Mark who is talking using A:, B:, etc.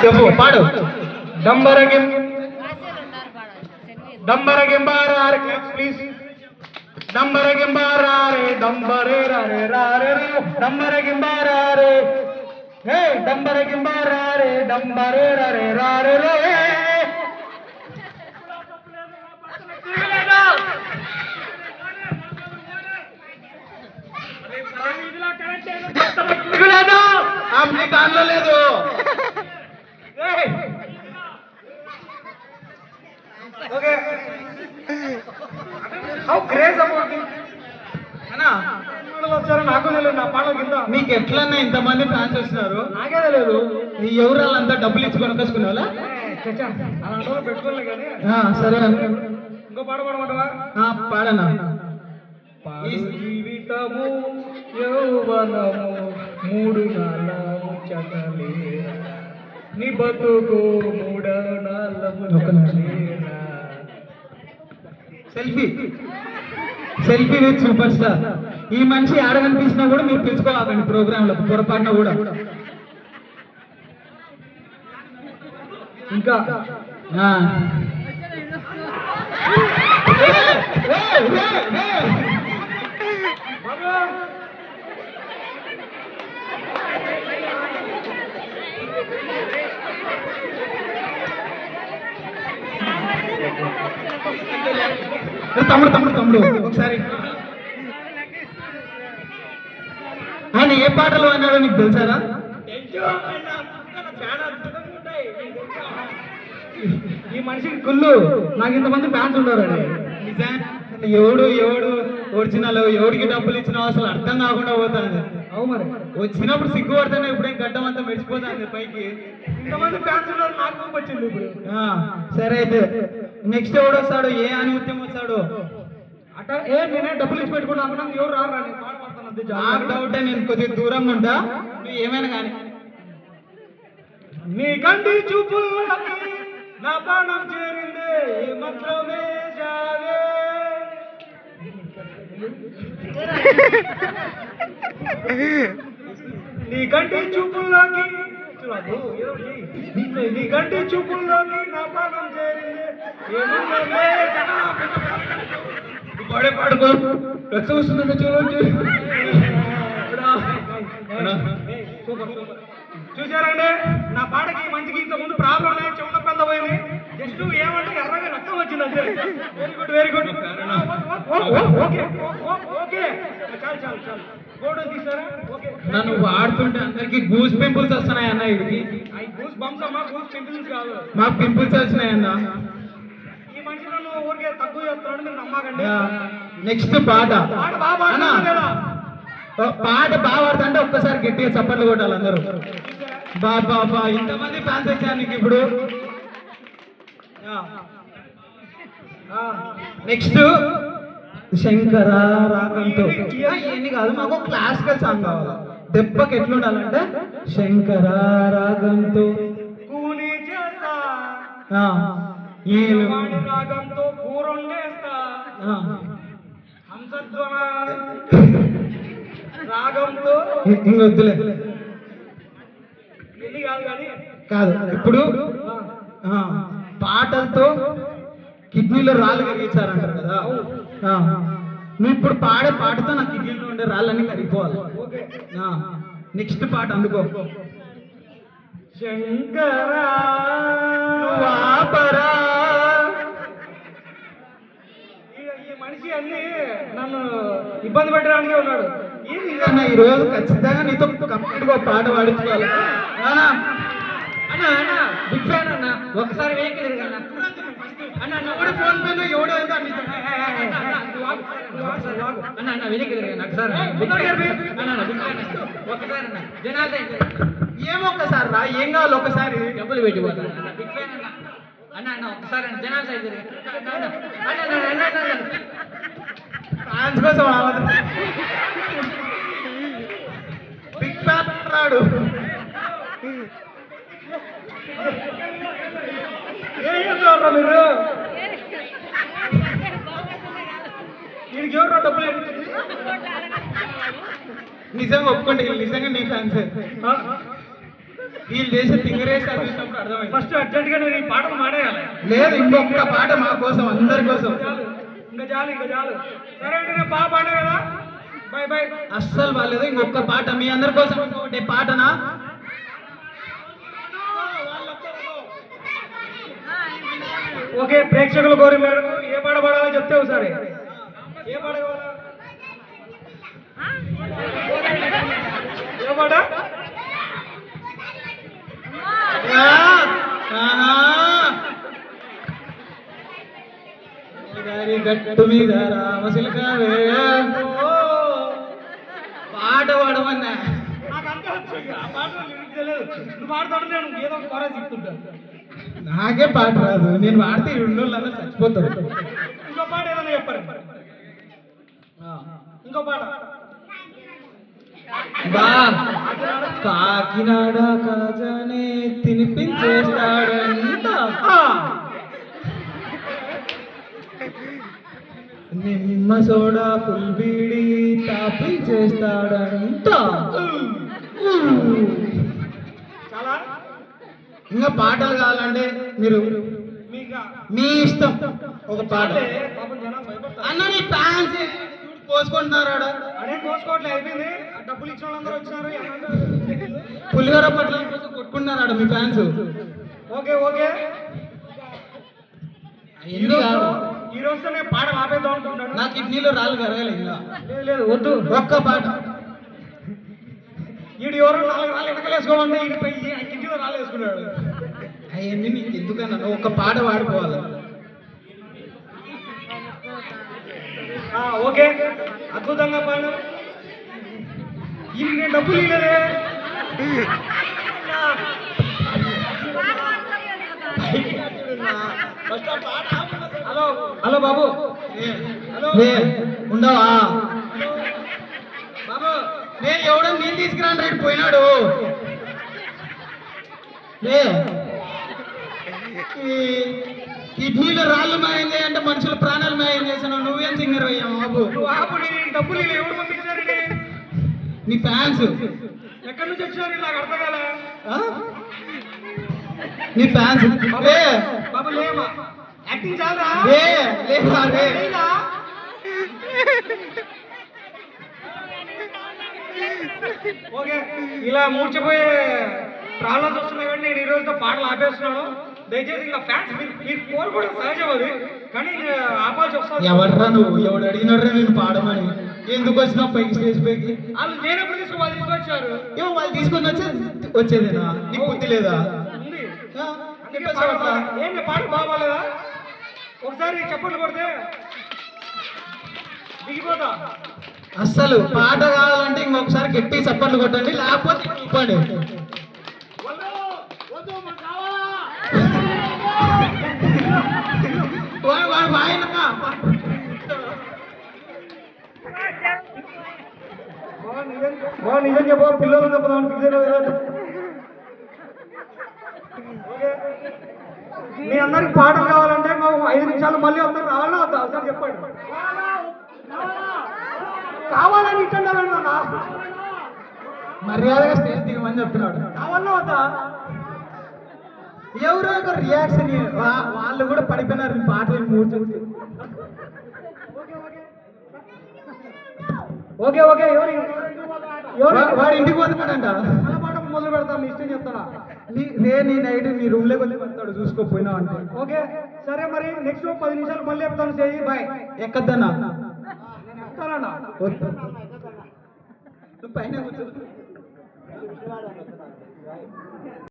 A: చెప్పు పాడు. డంబరగిం డంబరగింబారారే claps please. డంబరగింబారారే డంబరే రారే రారే డంబరగింబారారే హే డంబరగింబారారే డంబరే రారే రారే రే. మీ దానిలో లేదు. ఓకే క్రేజ్ అబౌట్ వచ్చారు నాకు తెలియదు. నా పాటల కింద మీకు ఎట్లన్నా ఇంతమంది ఫ్యాన్స్ వస్తున్నారు నాకే తెలియదు. ఎవరు వాళ్ళంతా డబ్బులు ఇచ్చి కొనుక్కొచ్చుకునే వాళ్ళ అలాంటి పెట్టుకోలే కానీ. సరే ఇంకో పాట పాడమంటావా? పాడనా. జీవితము యౌవనము మూడు నాళ్ళ ముచ్చటలే నీ బతుకు మూడు నాళ్ళ ముచ్చటలేనా. Selfie selfie with super star. ఈ మనిషి ఆడకనిపించినా కూడా మీరు పిలుచుకోవాలండి ప్రోగ్రాంలో పొరపాటున కూడా. ఇంకా తమ్ముడు తమ్ముడు తమ్ముడు ఒకసారి ఆయన ఏ పాటలు అన్నాడో నీకు తెలుసారా? ఈ మనిషికి కుళ్ళు. నాకు ఇంతమంది ఫ్యాన్స్ ఉన్నారండి. ఎవడు ఎవడు ఒరిజినల్ ఎవడికి డబ్బులు ఇచ్చినా అసలు అర్థం కాకుండా పోతాను. అవు మరి వచ్చినప్పుడు సిగ్గుపడతానే ఇప్పుడేం గడ్డం అంతా మెరిచిపోతాను పైకి. ఇంతమంది ఫ్యాన్స్ ఉన్నారు నాకు వచ్చింది ఇప్పుడు. సరే అయితే నెక్స్ట్ ఎవడు వస్తాడు? ఏ ఆనిముత్యం వస్తాడు? అట నేనే డబ్బులు ఇచ్చి పెట్టుకున్నా ఎవరు రారా? నాకు డౌట్. నేను కొద్దిగా దూరంగా ఉంటా. నువ్వు ఏమైనా కానీ నీ కంటి చూపులు నా ప్రాణం చేరిందే మాత్రమే జావే. నీ కంటి చూపుల్లోకి నీ కంటి చూపుల్లోకి నా ప్రాణం చేరిందే పాడే పాడుకో రక్త వస్తుంది చూడండి. చూసారండి నా పాటకి మంచికి ఇంత ముందు ప్రాబ్లం లేదు. చెవుల పెద్ద పోయింది. జస్ట్ ఏమంటే ఎర్రగా రక్తం వచ్చిందంటే. Very good very good. Okay okay చాలు చాలు చాలు. ఫోటో తీసారా? ఓకే. నన్ను వాడుతుంటే అందరికి గూస్ పింపుల్స్ వస్తున్నాయి అన్న. ఇది గూస్ బంప్స్ అమ్మా, గూస్ పింపుల్స్ కాదు. మాకు పింపుల్స్ వచ్చినాయన్న. ఈ మనిషి నన్ను ఊరికే తక్కువ చెప్తున్నాడు, మీరు నమ్మకండి. నెక్స్ట్ పాట పాట బాగా పాడుతుంటే ఒక్కసారి గట్టిగా చప్పట్లు కొట్టాలి అందరూ. బాబా ఇంతమంది ఫ్యాన్స్ వచ్చారు నీకు ఇప్పుడు. నెక్స్ట్ శంకర రాగంతో ఇవన్నీ కాదు, మాకు క్లాసికల్ సాంగ్ కావాలి. దెబ్బకి ఎట్లుండాలంటే శంకర రాగంతో రాగంతో రాగంతో ఇంకొద్దులే కాదు. ఇప్పుడు పాటలతో కిడ్నీలో రాళ్ళు కరిగించారంటారు కదా. నువ్వు ఇప్పుడు పాడే పాటతో నా కిడ్నీలో ఉండే రాళ్ళన్నీ కరిగిపోవాలి. నెక్స్ట్ పాట అందుకో. శంకరా ఈ మనిషి అన్ని నన్ను ఇబ్బంది పెట్టడానికే ఉన్నాడు. ఈ రోజు ఖచ్చితంగా నీతో కంప్లీట్ గా పాట పాడించుకోవాలి. అన్న బిగ్ ఫ్యాన్ అన్న. ఒకసారి వెనక్కి తిరగన్నా అన్న. ఎవడు ఫోన్ పైన ఎవడో అన్న అన్న వెనక్కి తిరగన్నా ఒకసారి. ఒకసారి అన్న జనాలు ఏమొక్కసారి రా. ఏం కావాలి ఒకసారి డబ్బులు పెట్టిపోతాను. బిగ్ ఫ్యాన్ అన్న. అన్న అన్న ఒకసారి అన్న జనాలు సైడ్ తిరిగి ఫ్యాన్స్ కోసం బిగ్ ఫ్యాన్ రాడు. మీరు వీడికి ఎవరు డబ్బులు నిజంగా ఒప్పుకోండి, నిజంగా నీ ఫ్యాన్స్. వీళ్ళు చేసే తింగరేసి అది చూసినప్పుడు అర్థమైంది.
B: ఫస్ట్ అర్జెంట్ గా నేను ఈ పాటలు మాడేయాలి.
A: లేదు ఇంకొక పాట మా కోసం, అందరి కోసం.
B: ఇంకా చాలు. సరే అంటే నేను బాగా పాడా కదా, బై.
A: అస్సలు బాగాలేదు. ఇంకొక పాట మీ అందరి కోసం. ఇంకొకటి పాటనా?
B: ఓకే, ప్రేక్షకుల కోరి మేరకు ఏ పాట పాడాలో చెప్తే ఒకసారి. ఏ పాట కావాలా? ఏ పాట?
A: గట్టు మీద రామశిలకావే పాట పాడమన్నా.
B: నాకంతా వచ్చు, ఆ పాట లిరిక్స్ తెలియదు. నువ్వు పాడుతాడు, నేను ఏదో ఒక కొర చెప్తుంటాను.
A: నాకే పాట రాదు, నేను వాడితే రెండోళ్ళందరూ చచ్చిపోతారు.
B: ఇంకో పాట ఏదైనా చెప్పారు. ఇంకో పాట.
A: బా కాకినాడ కాజానే తినిపించేస్తాడంట, నిమ్మ సోడా ఫుల్ బీడి తాపించేస్తాడంట.
B: చాలా
A: ఇంకా పాటలు కావాలంటే మీరు మీ ఇష్టం. ఒక పాట అన్న, నీ ఫ్యాన్స్ కోసుకుంటున్నారు.
B: అదే కోసుకోవట్లే, అయిపోయింది. డబ్బులు ఇచ్చిన వాళ్ళందరూ వచ్చినారు.
A: పులిహోర పట్ల కోసం కొట్టుకుంటున్నారు మీ ఫ్యాన్స్.
B: ఓకే ఈ రోజుతో నేను పాట ఆపేద్దాం అనుకుంటున్నాను.
A: నా కిడ్నీలో రాళ్ళు కరగాలి. ఇంకా
B: లేదు వద్దు,
A: ఒక్క పాట.
B: ఈడు ఎవరో 4 రాళ్ళు వెనకలేసుకోమంటే ఈడు కిడ్నీలో రాళ్ళు వేసుకున్నాడు.
A: అవన్నీ నీకు ఎందుకన్నా, ఒక్క పాట పాడుకోవాలి.
B: ఓకే, అద్భుతంగా పాడినారు. ఇది నేను డబ్బులు ఇవ్వలేదే. హలో బాబు,
A: ఉండవా బాబు? నేను ఎవడో నీళ్ళు తీసుకురాను రేపు పోయినాడు. కిడ్నీలో రాళ్ళు మాయం చేయంటే మనుషుల ప్రాణాలు మాయం చేసాను. నువ్వేం సింగర్ అయ్యా బాబు?
B: డబ్బులు ఎవరు పంపించారండి?
A: నీ ఫ్యాన్స్
B: ఎక్కడి నుంచి వచ్చారు? నాకు అర్థం కాలే.
A: నీ ఫ్యాన్స్
B: బాబు లేమా, యాక్టింగ్ చాలా ఓకే. ఇలా మూర్చిపోయే ప్రాబ్లమ్స్ వస్తున్నాయి కానీ నేను ఈ రోజుతో పాటలు ఆపేస్తున్నాను. దయచేసి ఇంకా ఫ్యాన్స్ మీరు కోరుకోవడం సహజం అది, కానీ ఆపాల్సి వస్తుంది.
A: ఎవర్రా నువ్వు? ఎవడు అడిగినట్రా నేను పాడమని? ఎందుకు వచ్చినావు పైకి, స్టేజ్ పైకి?
B: వాళ్ళు నేనెప్పుడు వాళ్ళు తీసుకొచ్చారు.
A: ఏమో వాళ్ళు తీసుకొని వచ్చేదేనా? నీకు బుద్ధి లేదా?
B: ఉంది. ఏంటి పాట బాగాలేదా? ఒకసారి చప్పట్లు కొడితే దిగిపోతా.
A: అస్సలు పాట కావాలంటే ఇంకొకసారి గట్టి చప్పట్లు కొట్టండి, లేకపోతే ఇవ్వండి.
B: నిజం చెప్పు, పిల్లలు చెప్పదామని ఫిక్స్ అయినా కదా. మీ అందరికి పాటలు కావాలంటే 5 నిమిషాలు మళ్ళీ వస్తారు. రావాలా వద్దా? ఒకసారి చెప్పండి. కావాలని ఇట్టండి,
A: మర్యాదగా స్టేజ్ దిగమని చెప్తున్నాడు.
B: కావాలా వద్దా?
A: ఎవరో ఒక రియాక్షన్ వాళ్ళు కూడా పడిపోయినారు మీ పాటలు మూడు.
B: ఓకే
A: వాడు ఇంటికి పోతున్నాడంట.
B: పాట మొదలు పెడతాం, మీ ఇష్టం చెప్తారా?
A: నీ నైట్ నీ రూమ్ లోకి వెళ్ళి పెడతాడు, చూసుకోపోయినా అంటే.
B: ఓకే సరే, మరి నెక్స్ట్ 10 నిమిషాలు మళ్ళీ చెప్తాను. చేయి బాయ్.
A: ఎక్కద్దన్నా
B: చెప్తానన్నా,
A: పైన కూర్చో.